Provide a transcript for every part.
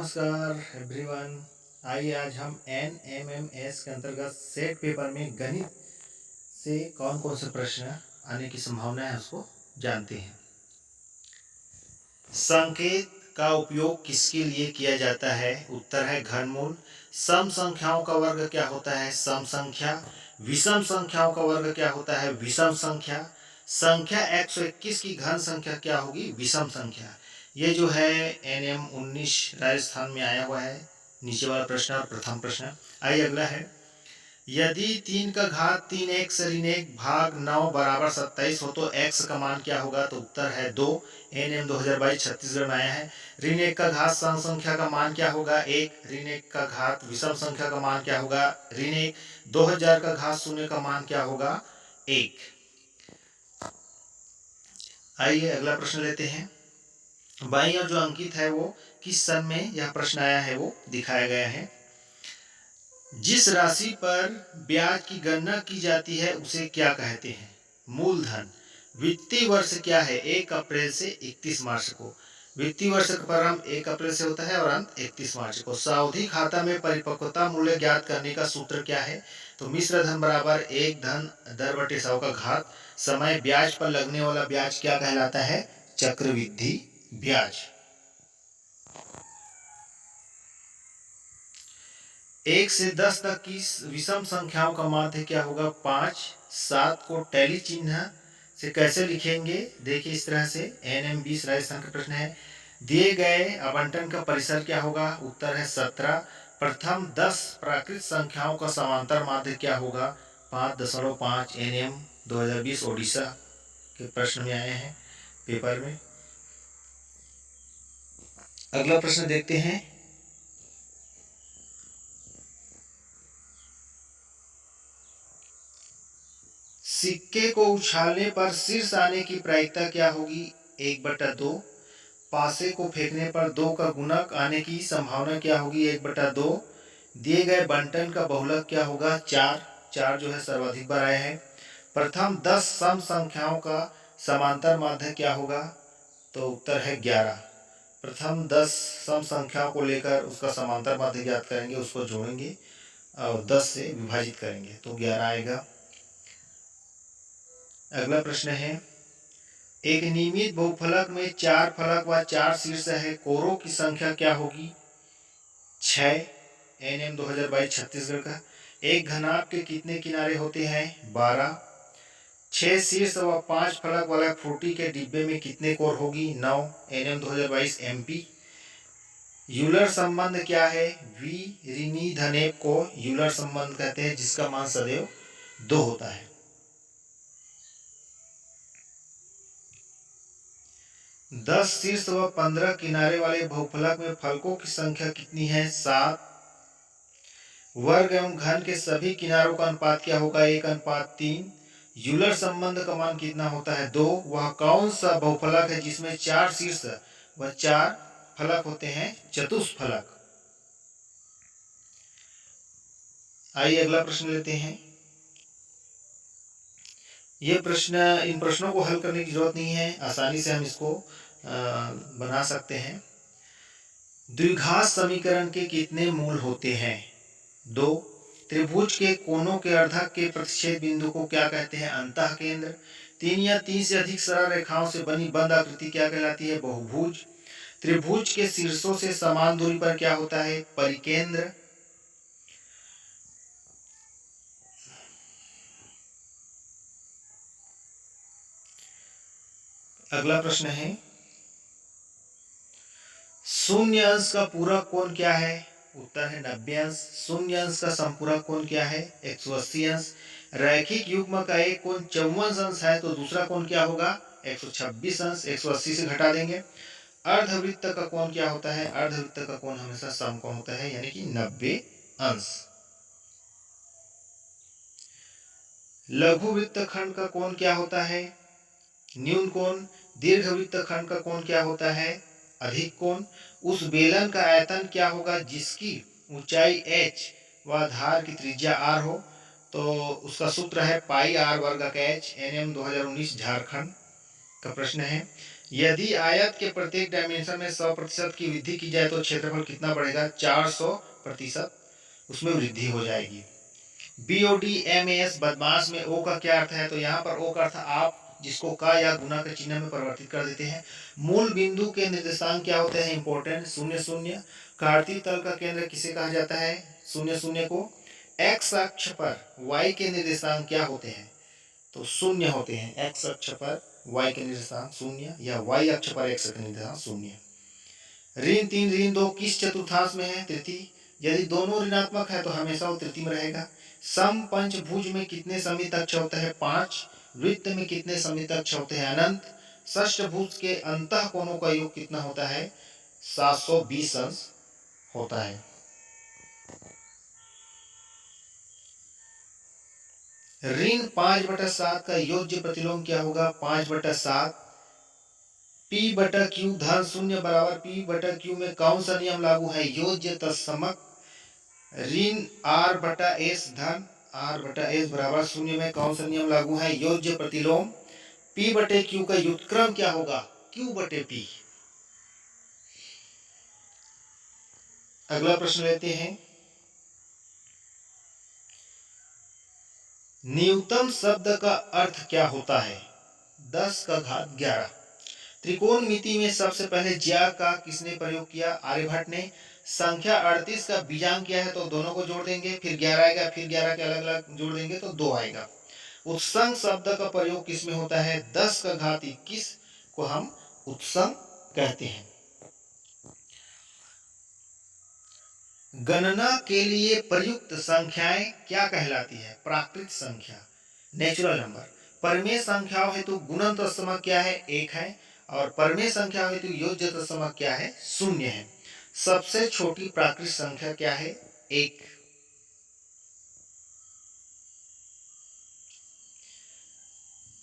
नमस्कार एवरीवन। आइए आज हम NMMS के अंतर्गत सेट पेपर में गणित से कौन कौन से प्रश्न आने की संभावना है उसको जानते हैं। संकेत का उपयोग किसके लिए किया जाता है? उत्तर है घनमूल। सम संख्याओं का वर्ग क्या होता है? सम संख्या। विषम संख्याओं का वर्ग क्या होता है? विषम संख्या। संख्या 121 की घन संख्या क्या होगी? विषम संख्या। ये जो है NM 19 राजस्थान में आया हुआ है, नीचे वाला प्रश्न और प्रथम प्रश्न। आइए अगला है, यदि 3 का घात 3 x ऋण 1 भाग 9 बराबर 27 हो तो x का मान क्या होगा? तो उत्तर है 2। NM 2022 छत्तीसगढ़ में आया है। ऋण 1 का घात सम संख्या का मान क्या होगा? 1। ऋण 1 का घात विषम संख्या का मान क्या होगा? ऋण 1। 2000 का घात 0 का मान क्या होगा? 1। आइए अगला प्रश्न लेते हैं। बाईं ओर जो अंकित है वो किस सन में यह प्रश्न आया है वो दिखाया गया है। जिस राशि पर ब्याज की गणना की जाती है उसे क्या कहते हैं? मूलधन। वित्तीय वर्ष क्या है? 1 अप्रैल से 31 मार्च को। वित्तीय वर्ष का प्रारंभ 1 अप्रैल से होता है और अंत 31 मार्च को। सावधि खाता में परिपक्वता मूल्य ज्ञात करने का सूत्र क्या है? तो मिश्र धन बराबर 1 धन दर बटे 100 का घात समय ब्याज पर लगने वाला ब्याज क्या कहलाता है? चक्रवृद्धि ब्याज। 1 से 10 तक की विषम संख्याओं का माध्य क्या होगा? 5। 7 को टैली चिन्ह से कैसे लिखेंगे? देखिए इस तरह से। NM 20 राजस्थान का प्रश्न है। दिए गए आवंटन का परिसर क्या होगा? उत्तर है 17। प्रथम 10 प्राकृत संख्याओं का समांतर माध्य क्या होगा? 5.5। NM 2020 ओडिशा के प्रश्न में आए हैं पेपर में। अगला प्रश्न देखते हैं। सिक्के को उछालने पर शीर्ष आने की प्रायिकता क्या होगी? 1/2। पासे को फेंकने पर 2 का गुणक आने की संभावना क्या होगी? 1/2। दिए गए बंटन का बहुलक क्या होगा? 4। 4 जो है सर्वाधिक बार आया है। प्रथम 10 सम संख्याओं का समांतर माध्य क्या होगा? तो उत्तर है 11। प्रथम 10 सम संख्याओं को लेकर उसका समांतर माध्य ज्ञात करेंगे, उसको जोड़ेंगे और 10 से विभाजित करेंगे तो 11 आएगा। अगला प्रश्न है, एक नियमित बहुफलक में 4 फलक व 4 शीर्ष है, कोरों की संख्या क्या होगी? 6। NM 2022 छत्तीसगढ़ का। एक घनाभ के कितने किनारे होते हैं? 12। 6 शीर्ष व 5 फलक वाला फ्रूटी के डिब्बे में कितने कोर होगी? 9। NM 2022 MP। यूलर संबंध क्या है? V ऋणी धन 1 को यूलर संबंध कहते हैं, जिसका मान सदैव 2 होता है। 10 शीर्ष व 15 किनारे वाले बहुफलक में फलकों की संख्या कितनी है? 7। वर्ग एवं घन के सभी किनारों का अनुपात क्या होगा? 1:3। यूलर संबंध का मान कितना होता है? 2। वह कौन सा बहुफलक है जिसमें 4 शीर्ष व 4 फलक होते हैं? चतुष्फलक। आइए अगला प्रश्न लेते हैं। इन प्रश्नों को हल करने की जरूरत नहीं है, आसानी से हम इसको बना सकते हैं। द्विघात समीकरण के कितने मूल होते हैं? 2। त्रिभुज के कोनों के अर्धक के प्रतिच्छेद बिंदु को क्या कहते हैं? अंतः केंद्र। 3 या 3 से अधिक सरल रेखाओं से बनी बंद आकृति क्या कहलाती है? बहुभुज। त्रिभुज के शीर्षों से समान दूरी पर क्या होता है? परिकेंद्र। अगला प्रश्न है, शून्य अंश का पूरक कोण क्या है? उत्तर है 90 अंश। शून्य अंश का संपूरक कोण क्या है? 180 अंश। रैखिक युग्म का एक कोण 54 अंश है तो दूसरा कोण क्या होगा? 126 अंश। 180 से घटा देंगे। अर्धवृत्त का कोण क्या होता है? अर्धवृत्त का कोण हमेशा समकोण होता है, यानी कि 90 अंश। लघु वृत्त खंड का कोण क्या होता है? न्यून कोण। दीर्घवृत्त खंड का कोण क्या होता है? अधिक कोण। उस बेलन का आयतन क्या होगा जिसकी ऊंचाई h व आधार की त्रिज्या r हो? तो उसका सूत्र है पाई r वर्ग का h। NM 2019 झारखंड का प्रश्न है। यदि आयत के प्रत्येक डायमेंशन में 100% की वृद्धि की जाए तो क्षेत्रफल कितना बढ़ेगा? 400% उसमें वृद्धि हो जाएगी। BODMAS बदमाश में ओ का क्या अर्थ है? तो यहाँ पर ओ का अर्थ आप जिसको का या गुना के चिन्ह में परिवर्तित कर देते हैं। मूल बिंदु के निर्देशांक क्या होते हैं? इंपॉर्टेंट 0 0। कार्तीय तल का केंद्र किसे कहा जाता है? 0 0 को। एक्स अक्ष पर y के निर्देशांक क्या होते हैं? तो 0 होते हैं। एक्स अक्ष पर y के निर्देशांक 0 या y अक्ष पर x के निर्देशांक 0। ऋण 3 ऋण 2 किस चतुर्थांश में है? तृतीय। यदि दोनों ऋणात्मक है तो हमेशा वो तृतीय में रहेगा। सम पंचभुज में कितने समित अक्ष होते हैं? 5। वृत्त में कितने समित अक्ष होते हैं? अनंत। षष्ठभुज के अंतः कोणों का योग कितना होता है? 720 अंश होता है। ऋण 5/7 का योज्य प्रतिलोम क्या होगा? 5/7। P/Q धन 0 बराबर P/Q में कौन सा नियम लागू है? योज्य तत्समक। ऋण R/S धन R/S बराबर 0 में कौन सा नियम लागू है? योज्य प्रतिलोम। P/Q का व्युत्क्रम क्या होगा? Q/P। अगला प्रश्न लेते हैं। न्यूनतम शब्द का अर्थ क्या होता है? 10⁻11। त्रिकोणमिति में सबसे पहले ज्या का किसने प्रयोग किया? आर्यभट्ट ने। संख्या 38 का बीजांक क्या है? तो दोनों को जोड़ देंगे, फिर 11 आएगा, फिर 11 के अलग अलग जोड़ देंगे तो 2 आएगा। उत्संग शब्द का प्रयोग किसमें होता है? 10⁻21 को हम उत्संग कहते हैं। गणना के लिए प्रयुक्त संख्याएं क्या कहलाती है? प्राकृत संख्या, नेचुरल नंबर। परमेय संख्याओं हेतु गुणन तत्समक क्या है? 1 है। और परमेय संख्या हेतु योज्य तत्समक क्या है? 0 है। सबसे छोटी प्राकृत संख्या क्या है? 1।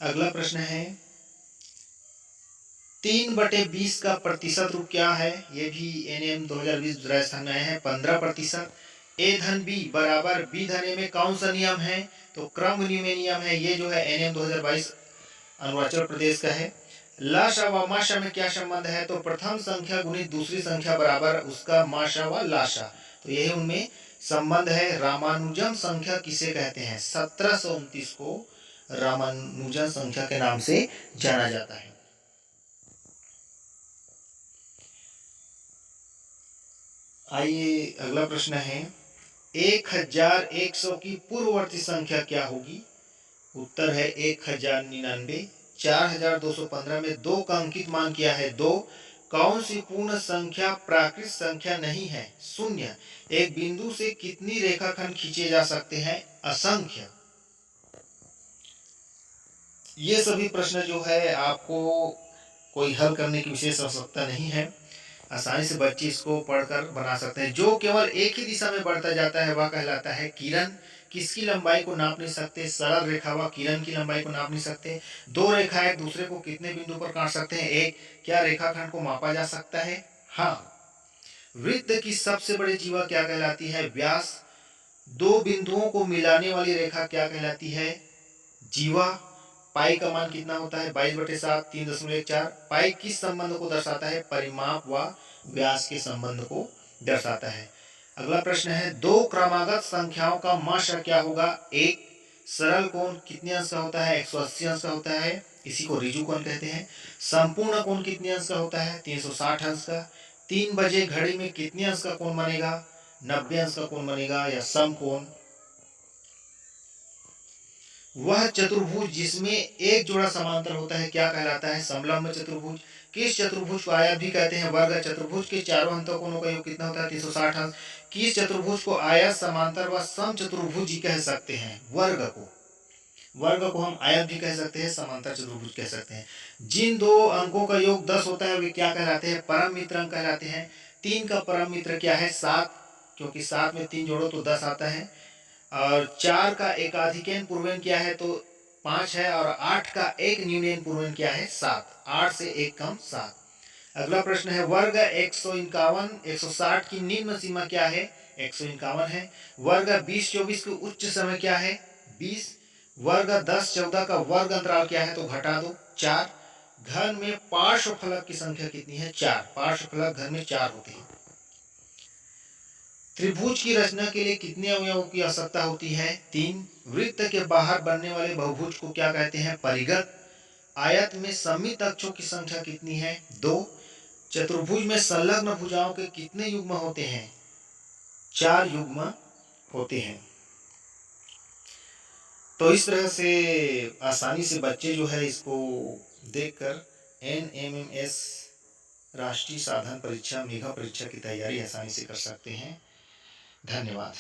अगला प्रश्न है 3/20 का प्रतिशत रूप क्या है? ये भी NM 2020 राजस्थान में आए हैं। 15%। A धन B बराबर B धन A में कौन सा नियम है? तो क्रम नियम नियम है। ये जो है NM 2022 अरुणाचल प्रदेश का है। लाशा व माशा में क्या संबंध है? तो प्रथम संख्या गुणित दूसरी संख्या बराबर उसका माशा व लाशा, तो यही उनमें संबंध है। रामानुजन संख्या किसे कहते हैं? 1729 को रामानुजन संख्या के नाम से जाना जाता है। आइए अगला प्रश्न है 1100 की पूर्ववर्ती संख्या क्या होगी? उत्तर है 1099। 4215 में 2 का अंकित मान क्या है? 2। कौन सी पूर्ण संख्या प्राकृत संख्या नहीं है? 0। एक बिंदु से कितनी रेखाखंड खींचे जा सकते हैं? असंख्य। ये सभी प्रश्न जो है आपको कोई हल करने की विशेष आवश्यकता नहीं है, आसानी से बच्चे इसको पढ़कर बना सकते हैं। जो केवल एक ही दिशा में बढ़ता जाता है वह कहलाता है किरण। किसकी लंबाई को नाप नहीं सकते? सरल रेखा व किरण की लंबाई को नाप नहीं सकते। 2 रेखाएं एक दूसरे को कितने बिंदु पर काट सकते हैं? 1। क्या रेखाखंड को मापा जा सकता है? हाँ। वृत्त की सबसे बड़ी जीवा क्या कहलाती है? व्यास। 2 बिंदुओं को मिलाने वाली रेखा क्या कहलाती है? जीवा। पाई का मान कितना होता है? 22/7 3.14। पाई किस संबंध को दर्शाता है? परिमाप व व्यास के संबंध को दर्शाता है। अगला प्रश्न है 2 क्रमागत संख्याओं का माशा क्या होगा? 1। सरल कोण कितने अंश का होता है? 180 अंश का होता है, इसी को ऋजु कोण कहते हैं। संपूर्ण कोण कितने अंश का होता है? 360 अंश का। 3 बजे घड़ी में कितने अंश का कोण बनेगा? 90 अंश का कोण बनेगा या समकोण। वह चतुर्भुज जिसमें एक जोड़ा समांतर होता है क्या कहलाता है? समलंब चतुर्भुज। किस चतुर्भुज को आयत भी कहते हैं? वर्ग चतुर्भुज के चारों अंतःकोणों का योग कितना होता है? 360 अंश। किस चतुर्भुज को आयत, समांतर व सम चतुर्भुज ही कह सकते हैं? वर्ग को हम आयत भी कह सकते हैं, समांतर चतुर्भुज कह सकते हैं। जिन 2 अंकों का योग 10 होता है वे क्या कहलाते हैं? परम मित्र अंक कहलाते हैं। 3 का परम मित्र क्या है? 7, क्योंकि 7 में 3 जोड़ो तो 10 आता है। और 4 का एकाधिकन पूर्वन क्या है? तो 5 है। और 8 का एक न्यूनयन पूर्वन क्या है? 7। 8 से 1 कम 7। अगला प्रश्न है वर्ग 160 की निम्न सीमा क्या है? 151 है। वर्ग 20-24 की उच्च समय क्या है? 20। वर्ग 10-14 का वर्ग अंतराल क्या है? तो घटा दो 4। घर में पार्श्वफलक की संख्या कितनी है? 4। पार्श्वफलक घर में 4 होते हैं। त्रिभुज की रचना के लिए कितने अवयवों की आवश्यकता होती है? 3। वृत्त के बाहर बनने वाले बहुभुज को क्या कहते हैं? परिघ। आयत में सममित अक्षों की संख्या कितनी है? 2। चतुर्भुज में संलग्न भुजाओं के कितने युग्म होते हैं? 4 युग्म होते हैं। तो इस तरह से आसानी से बच्चे जो है इसको देखकर NMMS राष्ट्रीय साधन परीक्षा मेघा परीक्षा की तैयारी आसानी से कर सकते हैं। धन्यवाद।